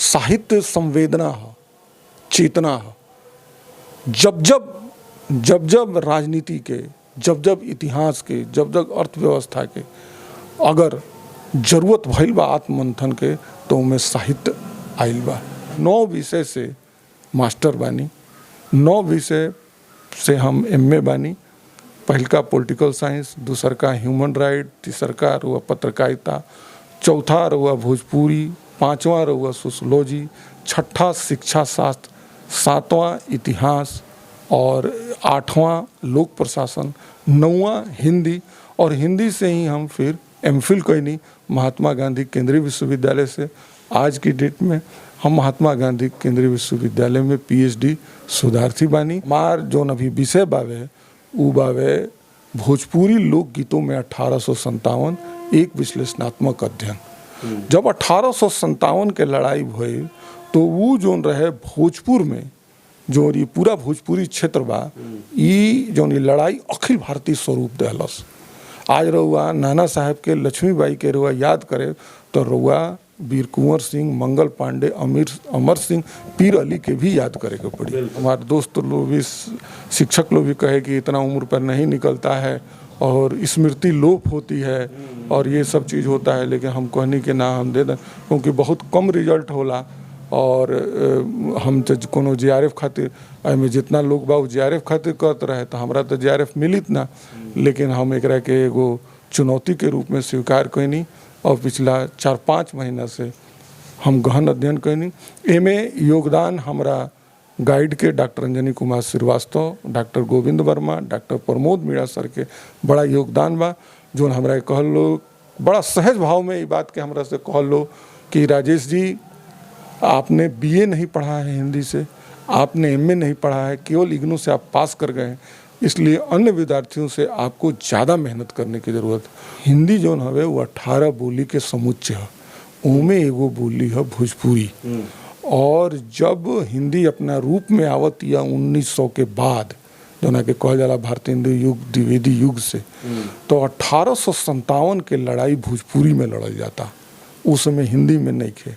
साहित्य संवेदना है, चेतना है। जब जब राजनीति के, जब इतिहास के, जब अर्थव्यवस्था के अगर जरूरत भइल बा आत्ममंथन के, तो उनमें साहित्य आइल बा। 9 विषय से मास्टर बानी, 9 विषय से हम MA बानी। पहलका पॉलिटिकल साइंस, दूसर का ह्यूमन राइट, तीसर का रुआ पत्रकारिता, चौथा रुआ भोजपुरी, 5वां रुआ सोशोलॉजी, 6ठा शिक्षा शास्त्र, 7वां इतिहास और 8वां लोक प्रशासन, 9वां हिंदी। और हिंदी से ही हम फिर MPhil कैनी महात्मा गांधी केंद्रीय विश्वविद्यालय से। आज की डेट में हम महात्मा गांधी केंद्रीय विश्वविद्यालय में PhD शोधार्थी बानी। हमार जो अभी विषय बावे उ बावे भोजपुरी लोकगीतों में 1857 एक विश्लेषणात्मक अध्ययन। जब 1857 के लड़ाई भई तो वो जो रहे भोजपुर में, जो ये पूरा भोजपुरी क्षेत्र बा, ये जो लड़ाई अखिल भारतीय स्वरूप दहलस। आज रउआ नाना साहब के, लक्ष्मीबाई के रउआ याद करे तो रउआ वीर कुंवर सिंह, मंगल पांडे, अमर सिंह, पीर अली के भी याद करे के पड़ी। हमारे दोस्त लोग भी, शिक्षक लोग भी कहे कि इतना उम्र पर नहीं निकलता है और स्मृति लोप होती है और ये सब चीज़ होता है, लेकिन हम कहनी के ना हम दे दें, क्योंकि बहुत कम रिजल्ट होला। और हम कोनो JRF खातिर में जितना लोग बा JRF खातिर करते रहे, तो हमारा तो JRF मिलित ना, लेकिन हम एकरा के एगो चुनौती के रूप में स्वीकार कैनी और पिछला 4-5 महीना से हम गहन अध्ययन कैनी। एमे योगदान हमरा गाइड के doctor Anjani Kumar Srivastava, doctor Govind Verma, doctor Pramod Meena sir के बड़ा योगदान बा, जो हमरा कहल लो बड़ा सहज भाव में ये बात के हमरा से कहल लो कि राजेश जी, आपने BA नहीं पढ़ा है हिंदी से, आपने MA नहीं पढ़ा है, केवल IGNOU से आप पास कर गए हैं, इसलिए अन्य विद्यार्थियों से आपको ज़्यादा मेहनत करने की ज़रूरत है। हिंदी जो हवे वो 18 बोली के समुच्चय है, उनमें एगो बोली है भोजपुरी। और जब हिंदी अपना रूप में आवत या 1900 के बाद, जो ना के कहल जाला भारतीय हिंदू युग द्विवेदी युग से, तो 1857 के लड़ाई भोजपुरी में लड़ल जाता, उस समय हिंदी में नहीं थे।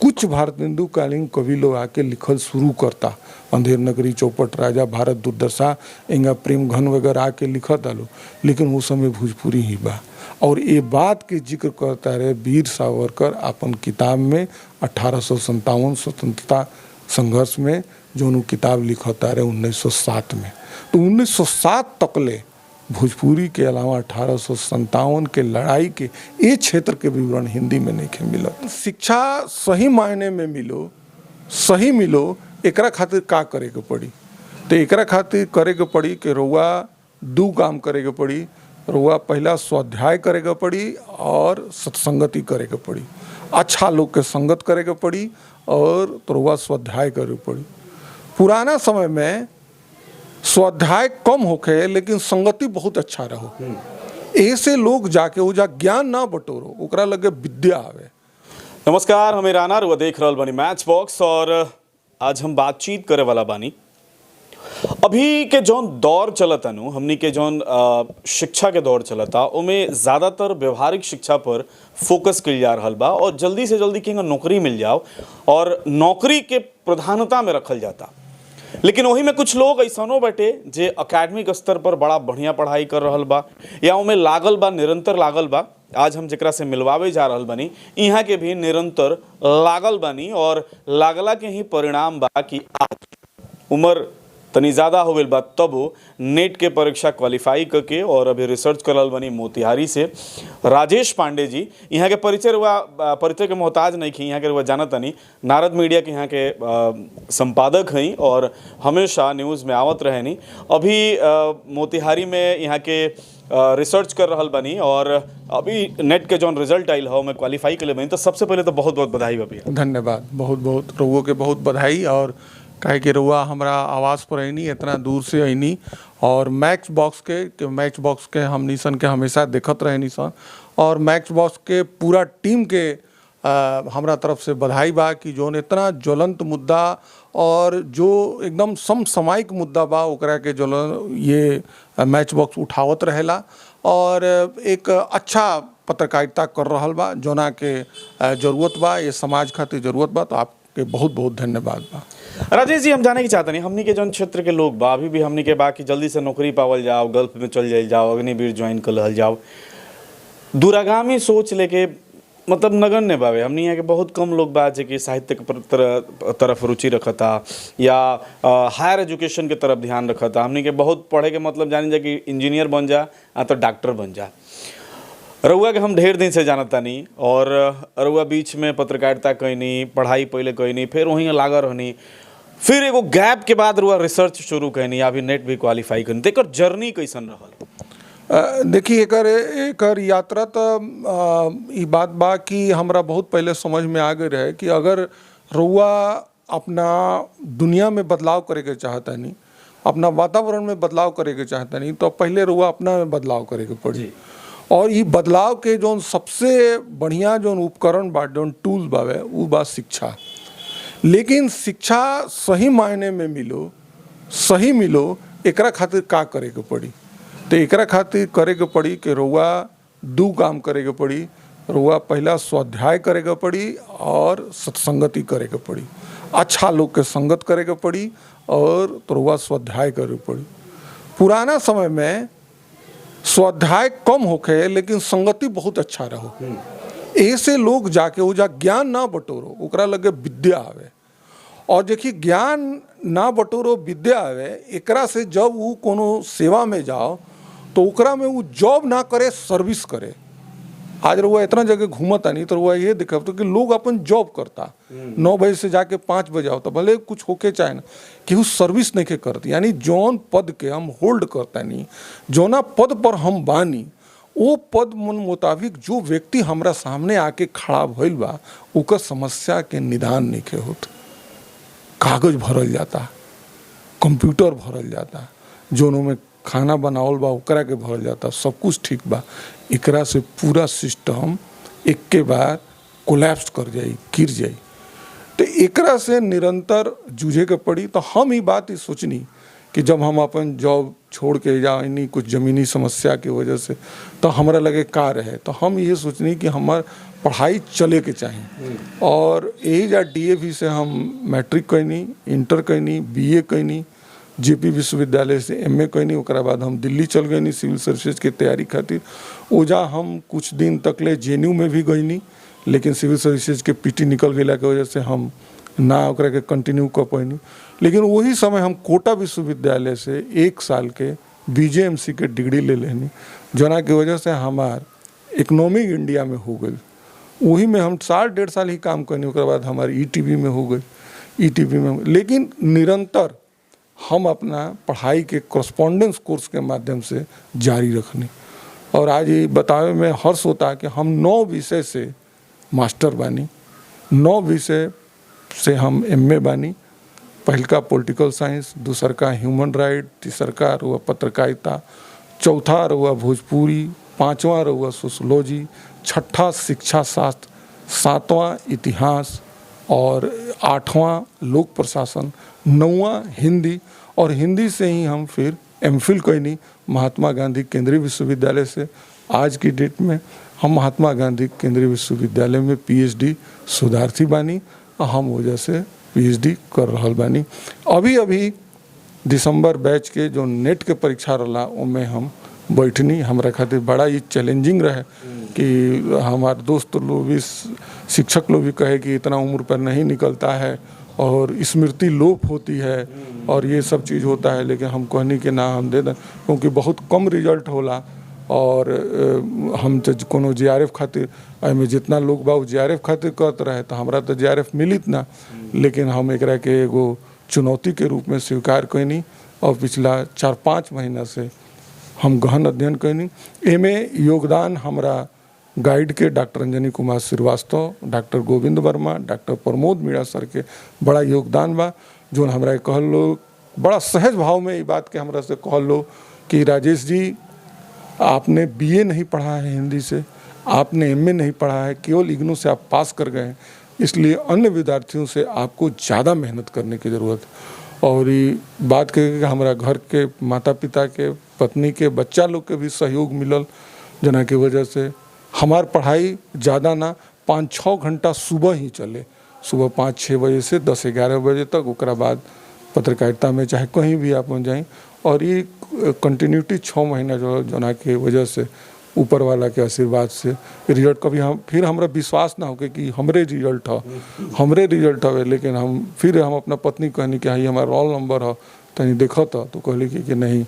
कुछ भारत हिंदू कालीन कवि लोग आके लिखल शुरू करता, अंधेर नगरी, चौपट राजा, भारत दुर्दशा, इंगा प्रेम घन वगैरह आके लिखत आलो, लेकिन उस समय भोजपुरी ही बा। और ये बात के जिक्र करता रहे वीर सावरकर अपन किताब में 1857 स्वतंत्रता संघर्ष में, जो उन्होंने किताब लिखता रहे 1907 में। तो 1907 तकले भोजपुरी के अलावा 1857 के लड़ाई के ये क्षेत्र के विवरण हिंदी में नहीं मिला। शिक्षा सही मायने में सही मिलो, एकरा खातिर का करे के पड़ी? तो एकरा खातिर करे के पड़ी कि रउआ 2 काम करे के पड़ी। रउआ पहला स्वाध्याय करे के पड़ी और सत्संगति करे के पड़ी, अच्छा लोग के संगत करे के पड़ी और रउआ स्वाध्याय करे के पड़ी। पुराना समय में स्वाध्याय कम होखे लेकिन संगति बहुत अच्छा रहो, ऐसे लोग जाके वो जा ज्ञान ना बटोरो, ओकरा लगे विद्या आवे। नमस्कार, हमें राना रुआ देख रहल बानी मैच बॉक्स और आज हम बातचीत करे वाला बानी अभी के जौन दौर चलता नु, हमनी के जौन शिक्षा के दौर चलता, उमें ज़्यादातर व्यवहारिक शिक्षा पर फोकस किया जा रहा बा और जल्दी से जल्दी कि नौकरी मिल जाओ और नौकरी के प्रधानता में रखल जाता। लेकिन वही में कुछ लोग ऐसनो बटे जे अकेडमिक स्तर पर बड़ा बढ़िया पढ़ाई कर रहल बा या उमें लागल बा, निरंतर लागल बा। आज हम जेकरा से मिलवावे जा रहल बानी, यहाँ के भी निरंतर लागल बानी और लागला के ही परिणाम बा कि आज उम्र तनी ज़्यादा हो गई बा, तब वो नेट के परीक्षा क्वालिफाई करके और अभी रिसर्च करल बनी मोतिहारी से राजेश पांडे जी। यहाँ के परिचय के मोहताज नहीं खी, यहाँ के रुआ जानत नहीं, नारद मीडिया के यहाँ के संपादक हैं और हमेशा न्यूज़ में आवत रहे नहीं। अभी मोतिहारी में यहाँ के रिसर्च कर रहल बनी और अभी नेट के जौन रिजल्ट आइल हो मैं क्वालिफाई कर ले बनी। तो सबसे पहले तो बहुत बहुत बधाई भैया। धन्यवाद, बहुत बहुत रउआ के बहुत बधाई। और काहे कि रउआ हमारा आवाज़ पर आईनी, इतना दूर से आईनी और मैच बॉक्स के हमनी सन के हमेशा देखत रहनी सन और मैच बॉक्स के पूरा टीम के हमरा तरफ से बधाई बा कि जोन इतना ज्वलंत मुद्दा और जो एकदम समसामयिक मुद्दा बा ओकरा के जो ये मैच बॉक्स उठावत रहेला और एक अच्छा पत्रकारिता कर रहल बा, जोना के जरूरत बा, ये समाज खातिर जरूरत बा, तो आपके बहुत बहुत धन्यवाद बा। राजेश जी, हम जाने की चाहते नहीं, हमनी के जौन क्षेत्र के लोग बा अभी भी हमनी के बा कि जल्दी से नौकरी पावल जाओ, गल्फ में चल जाइल जाओ, अग्निवीर ज्वाइन कर लहल जाओ, दूरागामी सोच लेके मतलब नगण्य बावे। हमनी यहाँ के बहुत कम लोग बा जे कि साहित्य के तरफ रुचि रखता या हायर एजुकेशन के तरफ ध्यान रखता। हमनी के बहुत पढ़े के मतलब जानी जा कि इंजीनियर बन जा या तो डॉक्टर बन जा। रउआ के हम ढेर दिन से जानता नहीं, और रउआ बीच में पत्रकारिता कैनी, पढ़ाई पहले कैनी, फिर वहीं लागल रहनी, फिर एगो गैप के बाद रउआ रिसर्च शुरू कैनी, अभी नेट भी क्वालिफाई कैनी। तो एकर जर्नी कैसन रहल? देखिए, एकर यात्रा तो ई बात बा कि हमरा बहुत पहले समझ में आ गए रहे कि अगर रउआ अपना दुनिया में बदलाव करे के चाहता नहीं, अपना वातावरण में बदलाव करे के चाहता नहीं, तो पहले रउआ अपना में बदलाव करे के पड़ी। और ये बदलाव के जो सबसे बढ़िया जो उपकरण बा, जो टूल्स बावे, वो बा शिक्षा। लेकिन शिक्षा सही मायने में मिलो, सही मिलो, एकरा खातिर का करे के पड़ी? तो एकरा खातिर करे के पड़ी कि रउआ दू काम करे के पड़ी। रउआ पहला स्वाध्याय करे के पड़ी और सत्संगति करे के पड़ी, अच्छा लोग के संगत करे के पड़ी और रउआ स्वाध्याय करे के पड़ी। पुराना समय में स्वाध्याय कम होखे लेकिन संगति बहुत अच्छा रहो, ऐसे लोग जाके वो जा ज्ञान ना बटोरो, ओकरा लगे विद्या आवे। और देखिए, ज्ञान ना बटोरो, विद्या आवे, एकरा से जब वो कोनो सेवा में जाओ तो ओकरा में वो जॉब ना करे, सर्विस करे। आज रउआ इतना जगह घूमता नहीं तो रउआ ये देखा तो कि लोग अपन जॉब करता, 9 बजे से जाके 5 बजे आवता, भले कुछ होके चाहे ना, कि वो सर्विस नहीं के करती। यानी जौन पद के हम होल्ड करता नहीं, जौना पद पर हम बानी, वो पद मन मुताबिक जो व्यक्ति हमरा सामने आके खड़ा भइल बा, ओकर समस्या के निदान नहीं के होत। कागज भरल जाता, कंप्यूटर भरल जाता, जोनों में खाना बनावल बा ओकरा के भरल जाता, सब कुछ ठीक बा। एकरा से पूरा सिस्टम एक के बाद कोलैप्स कर जाई, गिर जाई। तो एकरा से निरंतर जूझे के पड़ी। तो हम ही बात ही सोचनी कि जब हम अपन जॉब छोड़ के जानी कुछ ज़मीनी समस्या की वजह से, तो हमरा लगे का रहे, तो हम ये सोचनी कि हमार पढ़ाई चले के चाहिए। और यही जा DAV से हम मैट्रिक कैनी, इंटर कैनी, BA कैनी, JP विश्वविद्यालय से MA कैनी। ओकरा बाद हम दिल्ली चल गईनी सिविल सर्विसेज की तैयारी खातिर। ओजा हम कुछ दिन तक ले JNU में भी गईनी, लेकिन सिविल सर्विसेज के PT निकल गया के वजह से हम ना ओकरा के कंटिन्यू कर पैनी। लेकिन वही समय हम कोटा विश्वविद्यालय से 1 साल के BJMC के डिग्री ले लेनी, जना की वजह से हमार इकोनॉमिक इंडिया में हो गई। वही में हम 1.5 साल ही काम करनी, उसके बाद हमारी ETV में हो गई, ETV में। लेकिन निरंतर हम अपना पढ़ाई के कॉरस्पॉन्डेंस कोर्स के माध्यम से जारी रखनी। और आज ये बतावे में हर्ष होता है कि हम 9 विषय से मास्टर बानी, 9 विषय से हम MA बानी। पहलका पॉलिटिकल साइंस, दूसर का ह्यूमन राइट, तीसर का रहुआ पत्रकारिता, चौथा रहुआ भोजपुरी, 5वां रहुआ सोशोलॉजी, 6ठा शिक्षा शास्त्र, 7वां इतिहास और 8वां लोक प्रशासन, 9वां हिंदी। और हिंदी से ही हम फिर MPhil कैनी महात्मा गांधी केंद्रीय विश्वविद्यालय से। आज की डेट में हम महात्मा गांधी केंद्रीय विश्वविद्यालय में PhD शोधार्थी बानी, हम वजह से PhD कर रहल बानी। अभी दिसंबर बैच के जो नेट के परीक्षा रहा उनमें हम बैठनी। हमरा खातिर बड़ा ही चैलेंजिंग रहे कि हमारे दोस्त लोग भी, शिक्षक लोग भी कहे कि इतना उम्र पर नहीं निकलता है और स्मृति लोप होती है और ये सब चीज़ होता है। लेकिन हम कहनी कि ना, हम दे दें, क्योंकि बहुत कम रिजल्ट होला। और हम तो कोनो JRF खातिर में जितना लोग बा JRF खातिर करते रहे, तो हमरा तो JRF मिलित ना। लेकिन हम एकरा के एगो चुनौती के रूप में स्वीकार कैनी और पिछला 4-5 महीना से हम गहन अध्ययन कैनी। एमे योगदान हमरा गाइड के doctor Anjani Kumar Srivastava, doctor Govind Verma, doctor Pramod Meena sir के बड़ा योगदान बा, जो हमरा कहल लो बड़ा सहज भाव में ये बात के हमरा से कहल लो कि राजेश जी, आपने BA नहीं पढ़ा है हिंदी से, आपने MA नहीं पढ़ा है, केवल IGNOU से आप पास कर गए हैं, इसलिए अन्य विद्यार्थियों से आपको ज़्यादा मेहनत करने की ज़रूरत है। और ये बात कह के हमारा घर के माता पिता के, पत्नी के, बच्चा लोग के भी सहयोग मिलल, जना की वजह से हमार पढ़ाई ज़्यादा ना 5-6 घंटा सुबह ही चले, सुबह 5-6 बजे से 10-11 बजे तक, ओकरा बाद पत्रकारिता में चाहे कहीं भी आप जाएं। और ये कंटिन्यूटी 6 महीना जो जना के वजह से ऊपर वाला के आशीर्वाद से रिजल्ट कभी हम फिर हमरा विश्वास ना होके कि हमरे रिजल्ट हवे, लेकिन हम अपना पत्नी कहनी कि हाँ ये हमारा रोल नंबर है, तनी देखो तो कहली कि नहीं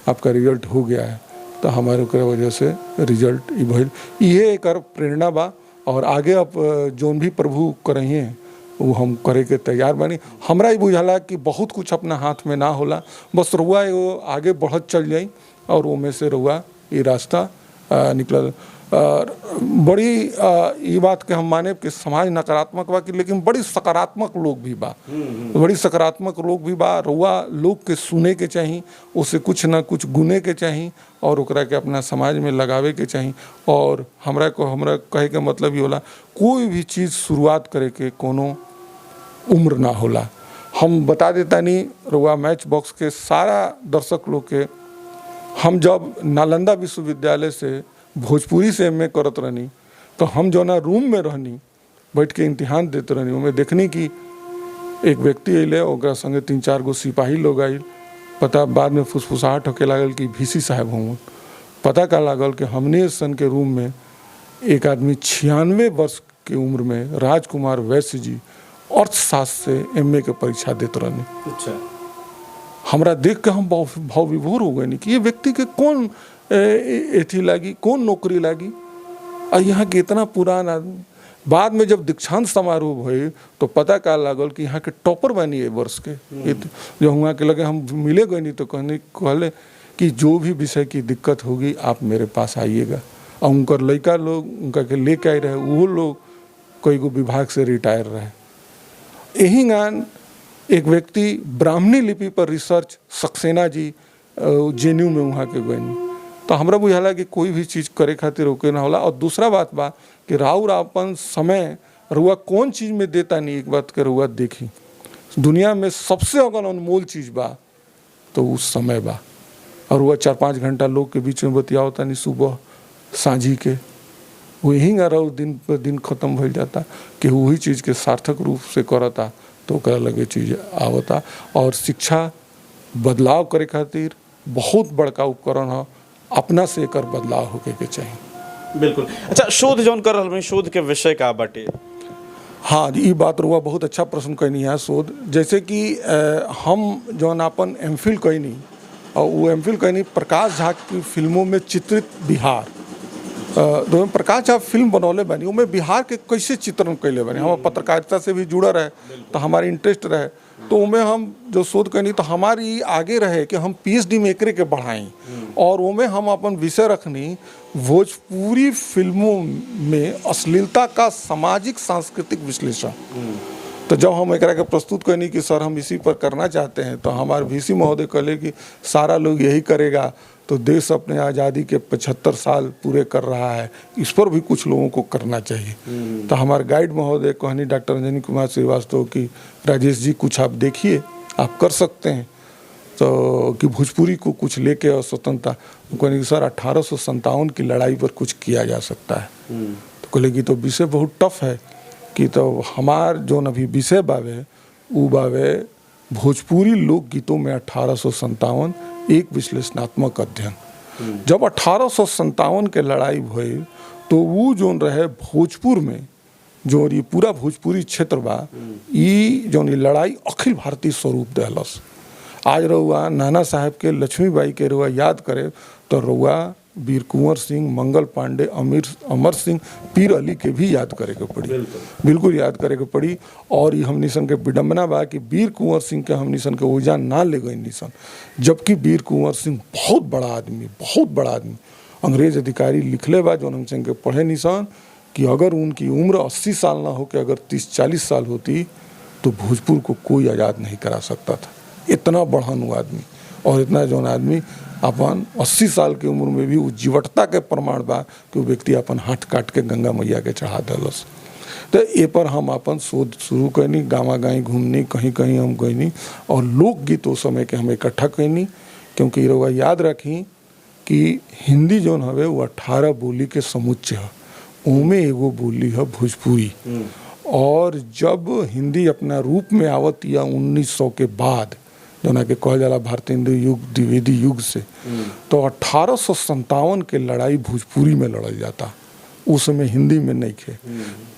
आपका रिजल्ट हो गया है। तो हमारे ओकरा वजह से रिजल्ट ई भइल, ये एक प्रेरणा बा। और आगे अब जोन भी प्रभु करहिए वो हम करे के तैयार बानी। हमरा ही बुझाला कि बहुत कुछ अपना हाथ में ना होला, बस रुआ एगो आगे बढ़त चल जाई और वो में से रुआ ये रास्ता निकल। बड़ी ये बात के हम माने कि समाज नकारात्मक बा, लेकिन बड़ी सकारात्मक लोग भी बा, बड़ी सकारात्मक लोग भी बा। रुआ लोग के सुने के चाहिए, उसे कुछ ना कुछ गुने के चाहिए और ओकरा के अपना समाज में लगावे के चाहिए। और हमरा कहे के मतलब ये होला, कोई भी चीज़ शुरुआत करे के कोनो उम्र ना होला। हम बता देता नहीं रुआ मैच बॉक्स के सारा दर्शक लोग के, हम जब नालंदा विश्वविद्यालय से भोजपुरी से एमए करत रहनी तो हम जो ना रूम में रहनी बैठ के इम्तिहान देते रहनी, उनमें देखनी कि एक व्यक्ति अले, ओकरा संगे 3-4 गो सिपाही लोग आइल। पता बाद में फुसफुसाहट होके लागल कि VC साहब हों। पता का लागल कि हमने सन के रूम में एक आदमी 96 वर्ष की उम्र में राजकुमार वैश्य जी अर्थशास्त्र से एमए के परीक्षा देते रहनी। अच्छा, हमरा देख के हम भाव विभोर हो गए कि ये व्यक्ति के कौन एथी लागी, कौन नौकरी लागी, और यहाँ के इतना पुरान आदमी। बाद में जब दीक्षांत समारोह भई तो पता का लागल कि यहाँ के टॉपर बनी है वर्ष के। जो वहाँ के लगे हम मिले गए नहीं तो कहले कि जो भी विषय की दिक्कत होगी आप मेरे पास आइएगा। और उनकर लड़का लोग उनका के लेके आए रहे, वो लोग कई गो विभाग से रिटायर रहे। यही गान एक व्यक्ति ब्राह्मणी लिपि पर रिसर्च सक्सेना जी JNU में वहाँ के गए। तो हमरा बुझाला कि कोई भी चीज़ करे खातिर रोके ना होला। और दूसरा बात बा कि राउर अपन समय रुआ कौन चीज़ में देता नहीं, एक बात के रुआ देखी, दुनिया में सबसे अगर अनमोल चीज़ बा तो उस समय बा। और वह 4-5 घंटा लोग के बीच में बतियाओ तानी सुबह सांझी के, वही रहो दिन पर दिन खत्म हो जाता कि वही चीज़ के सार्थक रूप से करता तो ओकरा लगे चीज़ आवता। और शिक्षा बदलाव करे खातिर बहुत बड़का उपकरण है, अपना से एकर बदलाव होके के चाहिए। बिल्कुल। अच्छा, शोध जौन कर रहल बानी, शोध के विषय का बाटे? हाँ, ये बात रुआ बहुत अच्छा प्रश्न कहनी है। शोध जैसे कि हम जौन अपन MPhil कहनी, और वो MPhil कहनी प्रकाश झा की फिल्मों में चित्रित बिहार। तो प्रकाश झा फिल्म बनौले बनी, उनमें बिहार के कैसे चित्रण कैले बने। हम पत्रकारिता से भी जुड़ा रहे तो हमारी इंटरेस्ट रहे, तो उनमें हम जो शोध करनी तो हमारी आगे रहे कि हम PhD में एकरे के बढ़ाएं। और उनमें हम अपन विषय रखनी भोजपुरी फिल्मों में अश्लीलता का सामाजिक सांस्कृतिक विश्लेषण। तो जब हम एकरा के प्रस्तुत करनी कि सर हम इसी पर करना चाहते हैं, तो हमारे VC महोदय कहले कि सारा लोग यही करेगा तो देश अपने आज़ादी के 75 साल पूरे कर रहा है, इस पर भी कुछ लोगों को करना चाहिए। तो हमारे गाइड महोदय कहनी डॉक्टर अंजनी कुमार श्रीवास्तव की राजेश जी कुछ आप देखिए, आप कर सकते हैं। तो कि भोजपुरी को कुछ लेके और स्वतंत्रता, कहने कि सर 1857 की लड़ाई पर कुछ किया जा सकता है। तो कहले कि तो विषय बहुत टफ है कि तो हमार जो अभी विषय बावे वो बावे भोजपुरी लोकगीतों में 1857 एक विश्लेषणात्मक अध्ययन। जब 1857 के लड़ाई भई तो वो जो रहे भोजपुर में जो ये पूरा भोजपुरी क्षेत्र बा, ये जो लड़ाई अखिल भारतीय स्वरूप दहलस। आज रउआ नाना साहब के लक्ष्मीबाई के रुआ याद करे तो रुआ वीर कुंवर सिंह, मंगल पांडे, अमर सिंह, पीर अली के भी याद करे के पड़ी, बिल्कुल याद करे के पड़ी। और ये हमनी सन के विडम्बना बा कि वीर कुंवर सिंह के हमनी सन के ओजा ना ले गई निसन, जबकि वीर कुंवर सिंह बहुत बड़ा आदमी अंग्रेज अधिकारी लिखले बा जो हम संग के पढ़े निसन कि अगर उनकी उम्र 80 साल ना हो के अगर 30-40 साल होती तो भोजपुर को कोई आज़ाद नहीं करा सकता था। इतना बढ़ान आदमी, और इतना जौन आदमी अपन 80 साल की उम्र में भी जीवटता के प्रमाण बा कि वो व्यक्ति अपन हाथ काट के गंगा मैया के चढ़ा दलस। तो ये पर हम अपन शोध शुरू करनी, गाँव गाँव घूमनी, कहीं कहीं हम गईनी और लोकगीत उस समय के हम इकट्ठा करनी। क्योंकि रउआ याद रखी कि हिंदी जौन हवे वो 18 बोली के समुच्चय है। ओमे एगो बोली है भोजपुरी। और जब हिंदी अपना रूप में आवत या 1900 के बाद, जोना के कहल जाला भारतीय हिंदू युग द्विवेदी युग से, तो 1857 के लड़ाई भोजपुरी में लड़ल जाता, उस समय हिंदी में नहीं थे।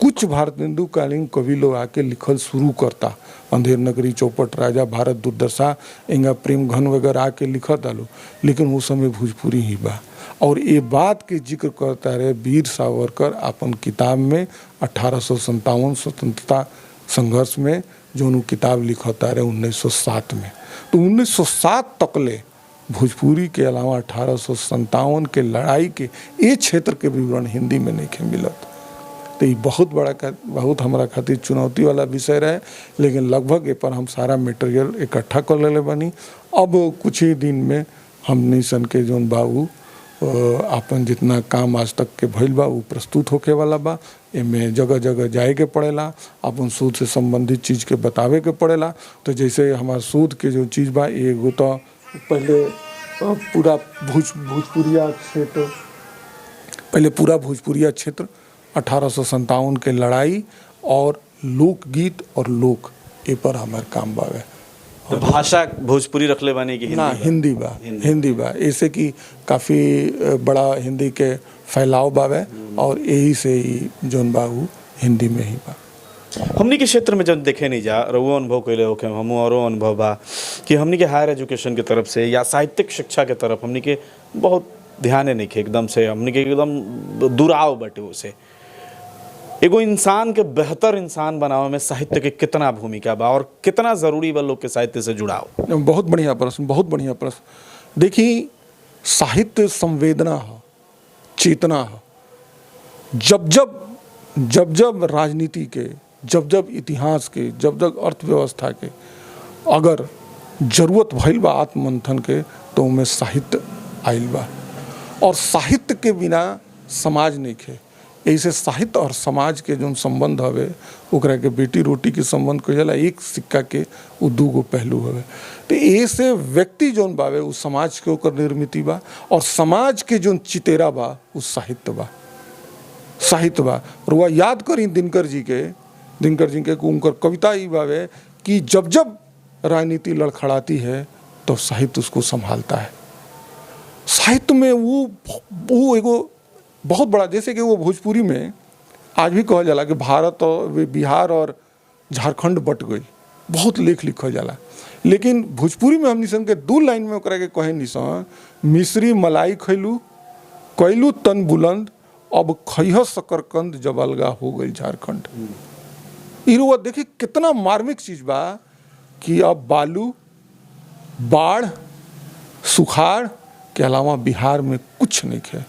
कुछ भारत हिंदू कालीन कवि लोग आके लिखल शुरू करता, अंधेर नगरी, चौपट राजा, भारत दुर्दशा, इंगा प्रेम घन वगैरह आके लिखत आलो, लेकिन उस समय भोजपुरी ही बा। और ये बात के जिक्र करता रहे वीर सावरकर अपन किताब में 1857 स्वतंत्रता संघर्ष में, जो उन्होंने किताब लिखता रहे 1907 में। तो 1907 तकले भोजपुरी के अलावा 1857 के लड़ाई के ये क्षेत्र के विवरण हिंदी में नहीं के मिलत। तो ये बहुत हमारा खातिर चुनौती वाला विषय रहे, लेकिन लगभग ए पर हम सारा मटेरियल इकट्ठा कर लेले बनी। अब कुछ ही दिन में हमनी सन के जौन बाबू अपन जितना काम आज तक के भइल बा वो प्रस्तुत होके वाला बा। एमे जगह जगह जाए के पड़ेला, अपन शोध से संबंधित चीज़ के बतावे के पड़ेला। तो जैसे हमार शोध के जो चीज़ बा, एगो तो पहले पूरा भोजपुरिया क्षेत्र, पहले पूरा भोजपुरिया क्षेत्र 1857 के लड़ाई और लोकगीत और लोक, ए पर हमार काम बावे। तो भाषा भोजपुरी रखले बानी कि ना हिंदी बा ऐसे कि काफ़ी बड़ा हिंदी के फैलाव बावे, और यही से ही जौन बाबू हिंदी में ही बा। हमनी के क्षेत्र में जब देखे नहीं जा रहो अनुभव कैले होके हमू और अनुभव बा कि हमनी के हायर एजुकेशन के तरफ से या साहित्यिक शिक्षा के तरफ हमनी के बहुत ध्यान नहीं खे, एकदम से हमनी के एकदम दुराव बटे उसे। एगो इंसान के बेहतर इंसान बनावे में साहित्य के कितना भूमिका बा और कितना जरूरी बा लोग के साहित्य से जुड़ाव? बहुत बढ़िया प्रश्न। देखिए, साहित्य संवेदना है, चेतना है। जब जब राजनीति के, जब इतिहास के, जब अर्थव्यवस्था के अगर जरूरत भइल बा आत्ममंथन के, तो उनमें साहित्य आइल बा। और साहित्य के बिना समाज नहीं खे। ऐसे साहित्य और समाज के जो संबंध हवे, ओकरा के बेटी रोटी के संबंध कह जाला, एक सिक्का के वो दूगो पहलू हवे। तो ऐसे व्यक्ति जौन बावे उस समाज के ओकर निर्मिति बा, और समाज के जो चितेरा बा उस साहित्य बा। रुआ याद करी दिनकर जी के उनकर कविता ही बावे कि जब राजनीति लड़खड़ाती है तो साहित्य उसको संभालता है। साहित्य में वो एगो बहुत बड़ा, जैसे कि वो भोजपुरी में आज भी कहा जाला कि भारत और बिहार और झारखंड बट गई, बहुत लेख लिखा जाला, लेकिन भोजपुरी में हमनी सन के 2 लाइन में ओकरा के कहे निसन, मिश्री मलाई खैलू कैलू तन बुलंद, अब खैह शकरकंद जब अलगा हो गई झारखंड। इरुआ देखिए कितना मार्मिक चीज बा कि अब बालू, बाढ़, सुखाड़ के अलावा बिहार में कुछ नहीं है।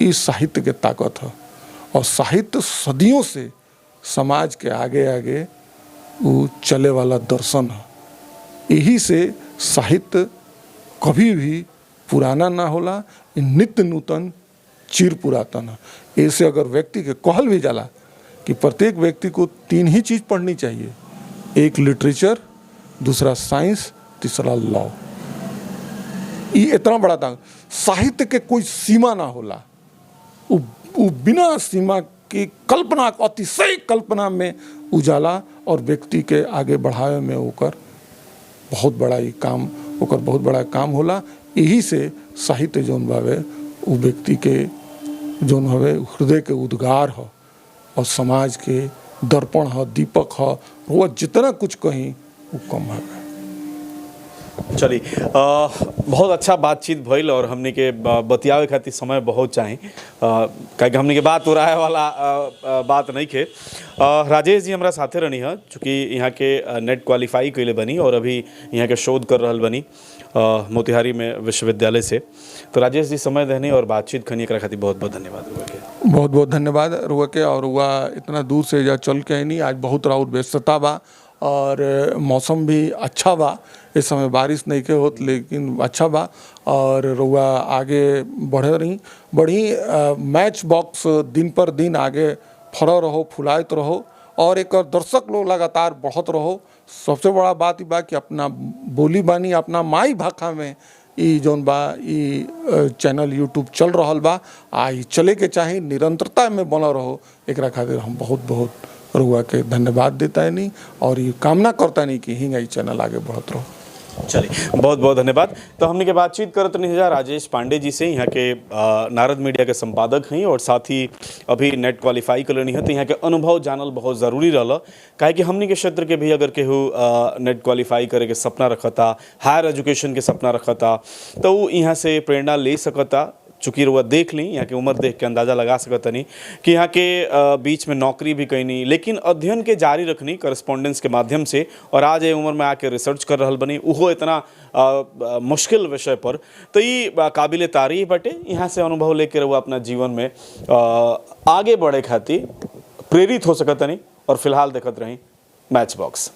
इस साहित्य के ताकत है, और साहित्य सदियों से समाज के आगे वो चले वाला दर्शन है। यही से साहित्य कभी भी पुराना ना होला, नित्य नूतन चिर पुरातन है। ऐसे अगर व्यक्ति के कहल भी जाला कि प्रत्येक व्यक्ति को 3 ही चीज़ पढ़नी चाहिए, एक लिटरेचर, दूसरा साइंस, तीसरा लॉ। ये इतना बड़ा था, साहित्य के कोई सीमा ना होला, वो बिना सीमा की कल्पना, अतिशय कल्पना में उजाला और व्यक्ति के आगे बढ़ावे में ओकर बहुत बड़ा काम होला। यही से साहित्य जौन बावे वो व्यक्ति के जौन हवे हृदय के उद्गार हो, और समाज के दर्पण हो, दीपक हो। वो जितना कुछ कहीं वो कम है। चलिए, बहुत अच्छा बातचीत भइल, और हमने के बतियावे खातिर समय बहुत चाहे, काहे हमने के बात हो रहा है वाला बात नहीं खे। राजेश जी हमारा साथे रहनी है, चूँकि यहाँ के नेट क्वालिफाई कैले बनी और अभी यहाँ के शोध कर रहल बनी मोतिहारी में विश्वविद्यालय से। तो राजेश जी समय देने और बातचीत खनी एकरा खातिर बहुत बहुत धन्यवाद रुआ के। बहुत धन्यवाद रुआ के। और रुआ इतना दूर से जा चल के नहीं, आज बहुत राउर व्यस्तता बा और मौसम भी अच्छा बा। इस समय बारिश नहीं के होत, लेकिन अच्छा बा, और रुआ आगे बढ़ी मैच बॉक्स दिन पर दिन आगे फरो रहो, फुलाइत रहो, और एक दर्शक लोग लगातार बढ़त रहो। सबसे बड़ा बात ही बा कि अपना बोली बानी, अपना माई भाषा में ई जौन बा ई चैनल यूट्यूब चल रहल बा आ ई चले के चाही, निरंतरता में बनल रहो। एकरा खातिर हम बहुत बहुत रुआ के धन्यवाद देता है नहीं और ये कामना करता नहीं कि हिंगा ई चैनल आगे बढ़त रहो। चलिए, बहुत बहुत धन्यवाद। तो हमने के बातचीत करत रही राजेश पांडे जी से, यहाँ के नारद मीडिया के संपादक हैं और साथ ही अभी नेट क्वालिफाई कर लेनी है, तो यहाँ के अनुभव जानल बहुत ज़रूरी रहा। काहे कि हमने के क्षेत्र के भी अगर केहू नेट क्वालिफाई करे के सपना रखता, हायर एजुकेशन के सपना रखता, तो वो यहाँ से प्रेरणा ले सकता। चूँकि रुआ देख ली, यहाँ की उम्र देख के अंदाज़ा लगा सकता नहीं कि यहाँ के बीच में नौकरी भी कहीं नहीं, लेकिन अध्ययन के जारी रखनी करस्पॉन्डेंस के माध्यम से, और आज ये उम्र में आके रिसर्च कर रहल बनी, उहो इतना मुश्किल विषय पर। तो ये काबिल तारीफ बटे। यहाँ से अनुभव लेकर रुआ अपना जीवन में आगे बढ़े खातिर प्रेरित हो सकता नहीं। और फिलहाल देखत रही मैच बॉक्स।